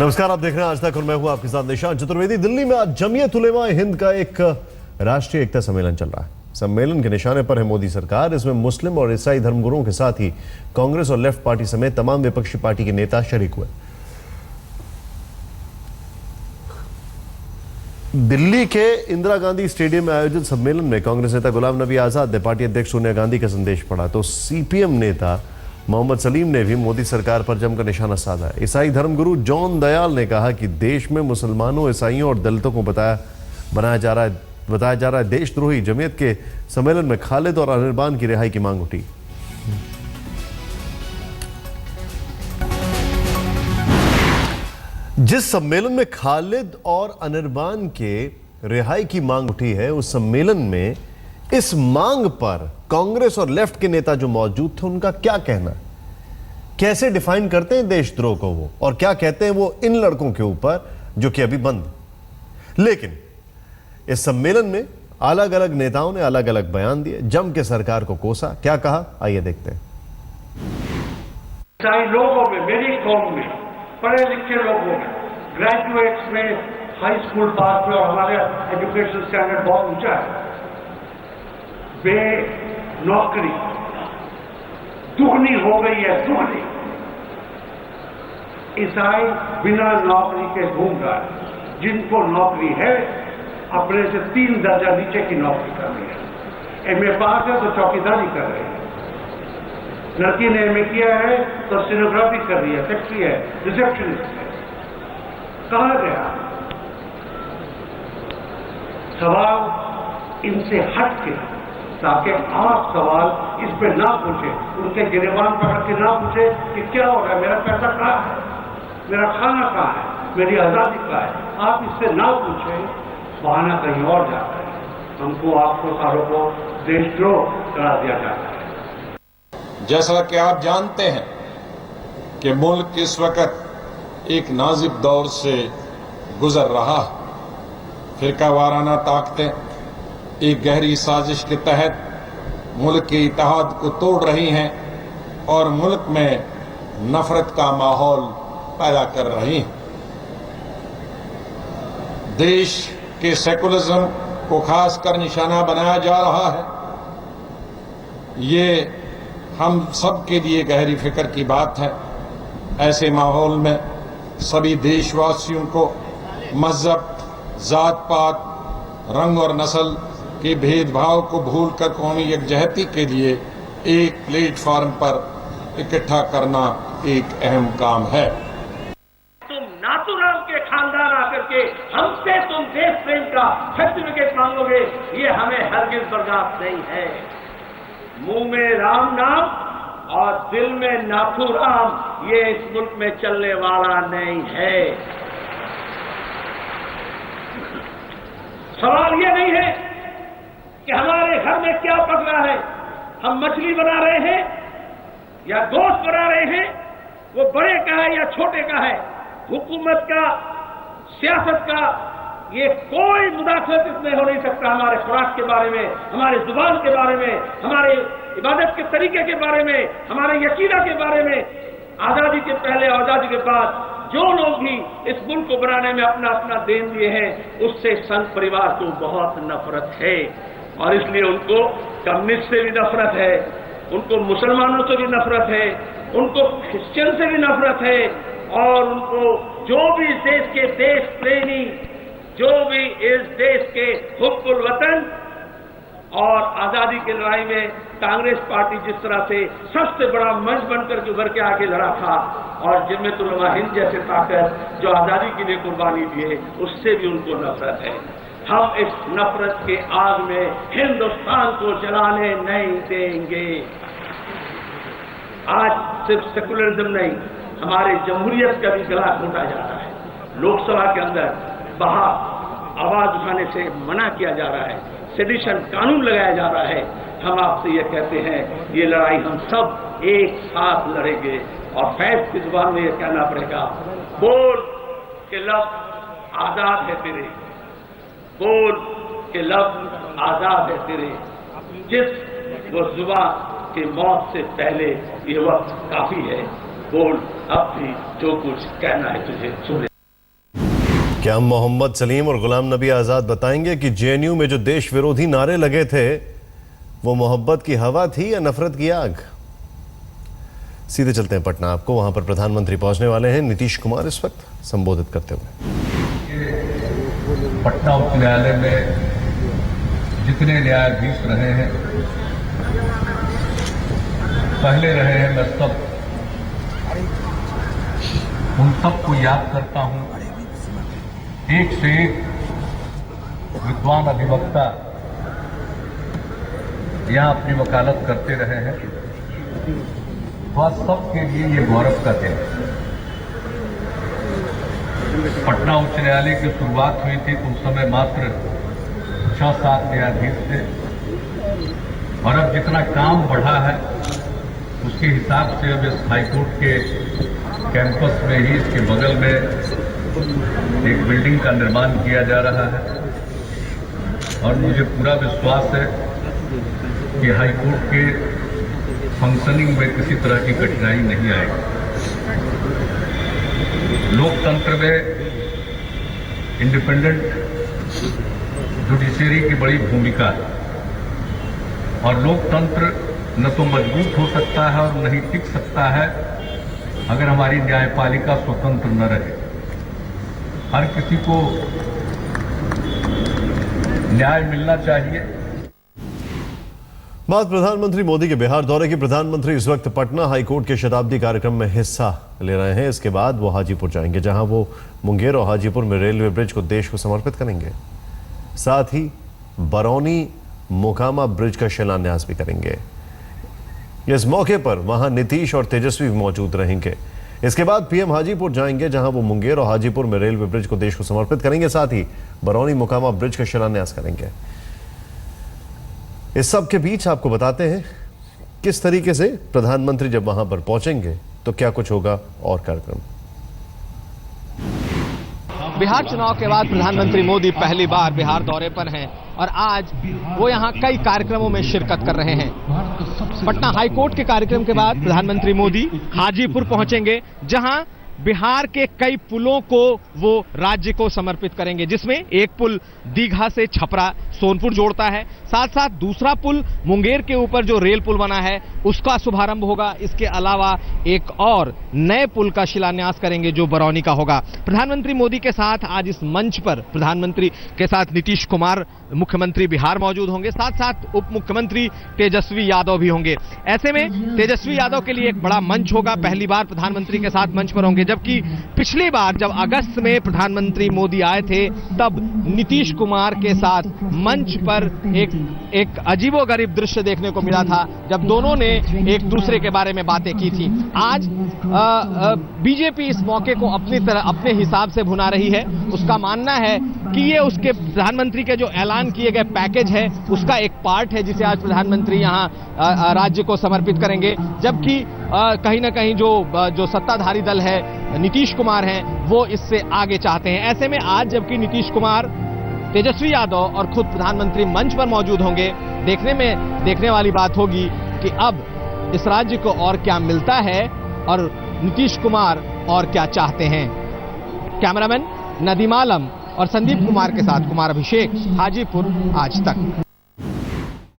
नमस्कार, आप देख रहे हैं आज तक और मैं हूं आपके साथ निशान चतुर्वेदी। दिल्ली में आज जमीयत उलेमा हिंद का एक राष्ट्रीय एकता सम्मेलन चल रहा है। सम्मेलन के निशाने पर है मोदी सरकार। इसमें मुस्लिम और ईसाई धर्मगुरुओं के साथ ही कांग्रेस और लेफ्ट पार्टी समेत तमाम विपक्षी पार्टी के नेता शरीक हुए। दिल्ली के इंदिरा गांधी स्टेडियम में आयोजित सम्मेलन में कांग्रेस नेता गुलाम नबी आजाद ने पार्टी अध्यक्ष सोनिया गांधी का संदेश पढ़ा, तो सीपीएम नेता मोहम्मद सलीम ने भी मोदी सरकार पर जमकर निशाना साधा। ईसाई धर्मगुरु जॉन दयाल ने कहा कि देश में मुसलमानों, ईसाइयों और दलितों को बताया जा रहा है देशद्रोही। जमीयत के सम्मेलन में खालिद और अनिर्बान की रिहाई की मांग उठी। जिस सम्मेलन में खालिद और अनिर्बान के रिहाई की मांग उठी है, उस सम्मेलन में इस मांग पर कांग्रेस और लेफ्ट के नेता जो मौजूद थे, उनका क्या कहना, कैसे डिफाइन करते हैं देशद्रोह को वो, और क्या कहते हैं वो इन लड़कों के ऊपर जो कि अभी बंद। लेकिन इस सम्मेलन में अलग अलग नेताओं ने अलग अलग बयान दिए, जम के सरकार को कोसा। क्या कहा, आइए देखते हैं। लोगों में, मेरी कौम में, पढ़े लिखे लोगों में, ग्रेजुएट्स में, हाई स्कूल पास में, और हमारे एजुकेशन स्टैंडर्ड बहुत ऊंचा है, नौकरी दुगनी हो गई है, दुगनी। ईसाई बिना नौकरी के घूम रहा है। जिनको नौकरी है, अपने से 3 दर्जा नीचे की नौकरी कर रही है। एमए पास है तो चौकीदारी कर रही है, लड़की ने एमए किया है तो स्टेनोग्राफी कर रही है, सेक्रेटरी है, रिसेप्शनिस्ट है। कहा गया सवाल इनसे हट के, ताकि आप सवाल इस पे ना पूछे, उनके गिरेबान पकड़ के ना पूछे कि क्या हो रहा है, मेरा पैसा कहाँ है, मेरा खाना कहाँ है, मेरी आजादी कहाँ है। आप इससे ना पूछे, बहाना कहीं और जाता है। हमको, आपको सारों को देशद्रोह करार दिया जाता है। जैसा कि आप जानते हैं कि मुल्क इस वक्त एक नाजुक दौर से गुजर रहा है। फिरका वाराना ताकतें एक गहरी साजिश के तहत मुल्क के इत्तेहाद को तोड़ रही हैं और मुल्क में नफरत का माहौल पैदा कर रही हैं। देश के सेकुलरिज्म को खासकर निशाना बनाया जा रहा है। ये हम सब के लिए गहरी फिक्र की बात है। ऐसे माहौल में सभी देशवासियों को मजहब, जात पात, रंग और नस्ल के भेदभाव को भूलकर कौमी यकजहती के लिए एक प्लेटफॉर्म पर इकट्ठा करना एक अहम काम है। तुम नाथूराम के खानदान आकर के हमसे तुम देश प्रेम का सर्टिफिकेट मांगोगे, ये हमें हरगिज बर्दाश्त नहीं है। मुंह में राम नाम और दिल में नाथूराम, ये इस मुल्क में चलने वाला नहीं है। सवाल ये नहीं है कि हमारे घर में क्या पक रहा है, हम मछली बना रहे हैं या गोश्त बना रहे हैं, वो बड़े का है या छोटे का है, हुकूमत का, सियासत का, ये कोई मुदाखलत इसमें हो नहीं सकता। हमारे खुराक के बारे में, हमारे जुबान के बारे में, हमारे इबादत के तरीके के बारे में, हमारे यकीना के बारे में, आजादी के पहले, आजादी के बाद जो लोग भी इस मुल्क को बनाने में अपना अपना देन दिए हैं, उससे संघ परिवार को बहुत नफरत है। और इसलिए उनको कम्युनिस्ट से भी नफरत है, उनको मुसलमानों से भी नफरत है, उनको क्रिश्चियन से भी नफरत है, और उनको जो भी इस देश के देश प्रेमी, जो भी इस देश के हुब्बुल वतन और आजादी की लड़ाई में कांग्रेस पार्टी जिस तरह से सबसे बड़ा मंच बनकर के उभर के आगे लड़ा था, और जमीयत उलेमा हिंद जैसे ताकत जो आजादी के लिए कुर्बानी दिए, उससे भी उनको नफरत है। हम इस नफरत के आग में हिंदुस्तान को जलाने नहीं देंगे। आज सिर्फ सेकुलरिज्म नहीं, हमारे जमहूरियत का भी गला घोटा जा रहा है। लोकसभा के अंदर बाहर आवाज उठाने से मना किया जा रहा है, सेडिशन कानून लगाया जा रहा है। हम आपसे ये कहते हैं, ये लड़ाई हम सब एक साथ लड़ेंगे, और फैज की जुबान में ये कहना पड़ेगा, बोल के लफ्ज आजाद है तेरे, बोल के लफ्ज आजाद है तेरे। जिस वो जुबान की मौत से पहले ये वक्त काफी है, बोल अब भी जो कुछ कहना है तुझे सुने। क्या मोहम्मद सलीम और गुलाम नबी आज़ाद बताएंगे कि जेएनयू में जो देश विरोधी नारे लगे थे वो मोहब्बत की हवा थी या नफरत की आग? सीधे चलते हैं पटना। आपको वहां पर प्रधानमंत्री पहुंचने वाले हैं नीतीश कुमार इस वक्त संबोधित करते हुए। पटना उच्च न्यायालय में जितने न्यायाधीश रहे हैं, पहले रहे हैं, मैं उन सबको याद करता हूं। एक से एक विद्वान अधिवक्ता यहां अपनी वकालत करते रहे हैं। वह सबके लिए ये गौरव का दिन। पटना उच्च न्यायालय की शुरुआत हुई थी तो उस समय मात्र 6-7 न्यायाधीश थे, और अब जितना काम बढ़ा है उसके हिसाब से अब इस हाईकोर्ट के कैंपस में ही इसके बगल में एक बिल्डिंग का निर्माण किया जा रहा है, और मुझे पूरा विश्वास है कि हाईकोर्ट के फंक्शनिंग में किसी तरह की कठिनाई नहीं आएगी। लोकतंत्र में इंडिपेंडेंट जुडिशरी की बड़ी भूमिका है, और लोकतंत्र न तो मजबूत हो सकता है और नहीं टिक सकता है अगर हमारी न्यायपालिका स्वतंत्र न रहे। हर किसी को न्याय मिलना चाहिए। बात प्रधानमंत्री मोदी के बिहार दौरे की। प्रधानमंत्री इस वक्त पटना हाईकोर्ट के शताब्दी कार्यक्रम में हिस्सा ले रहे हैं। इसके बाद वो हाजीपुर जाएंगे, जहां वो मुंगेर और हाजीपुर में रेलवे ब्रिज को देश को समर्पित करेंगे। साथ ही बरौनी मोकामा ब्रिज का शिलान्यास भी करेंगे। इस मौके पर वहां नीतीश और तेजस्वी मौजूद रहेंगे। इसके बाद पीएम हाजीपुर जाएंगे, जहां वो मुंगेर और हाजीपुर में रेलवे ब्रिज को देश को समर्पित करेंगे। साथ ही बरौनी मोकामा ब्रिज का शिलान्यास करेंगे। इस सब के बीच आपको बताते हैं किस तरीके से प्रधानमंत्री जब वहां पर पहुंचेंगे तो क्या कुछ होगा और कार्यक्रम। बिहार चुनाव के बाद प्रधानमंत्री मोदी पहली बार बिहार दौरे पर हैं और आज वो यहां कई कार्यक्रमों में शिरकत कर रहे हैं। पटना हाईकोर्ट के कार्यक्रम के बाद प्रधानमंत्री मोदी हाजीपुर पहुंचेंगे, जहां बिहार के कई पुलों को वो राज्य को समर्पित करेंगे, जिसमें एक पुल दीघा से छपरा सोनपुर जोड़ता है, साथ साथ दूसरा पुल मुंगेर के ऊपर जो रेल पुल बना है उसका शुभारंभ होगा। इसके अलावा एक और नए पुल का शिलान्यास करेंगे जो बरौनी का होगा। प्रधानमंत्री मोदी के साथ आज इस मंच पर प्रधानमंत्री के साथ नीतीश कुमार मुख्यमंत्री बिहार मौजूद होंगे, साथ साथ उप मुख्यमंत्री तेजस्वी यादव भी होंगे। ऐसे में तेजस्वी यादव के लिए एक बड़ा मंच होगा। पहली बार प्रधानमंत्री के साथ मंच पर होंगे, जबकि पिछली बार जब अगस्त में प्रधानमंत्री मोदी आए थे तब नीतीश कुमार के साथ मंच पर एक अजीबोगरीब दृश्य देखने को मिला था, जब दोनों ने एक दूसरे के बारे में बातें की थी। आज बीजेपी इस मौके को अपने हिसाब से भुना रही है। उसका मानना है कि ये उसके प्रधानमंत्री के जो ऐलान किए गए पैकेज है उसका एक पार्ट है, जिसे आज प्रधानमंत्री यहां राज्य को समर्पित करेंगे। जबकि कहीं ना कहीं जो सत्ताधारी दल है, नीतीश कुमार हैं, वो इससे आगे चाहते हैं। ऐसे में आज जबकि नीतीश कुमार, तेजस्वी यादव और खुद प्रधानमंत्री मंच पर मौजूद होंगे, देखने वाली बात होगी कि अब इस राज्य को और क्या मिलता है और नीतीश कुमार और क्या चाहते हैं। कैमरामैन नदीम आलम और संदीप कुमार के साथ कुमार अभिषेक, हाजीपुर आज तक।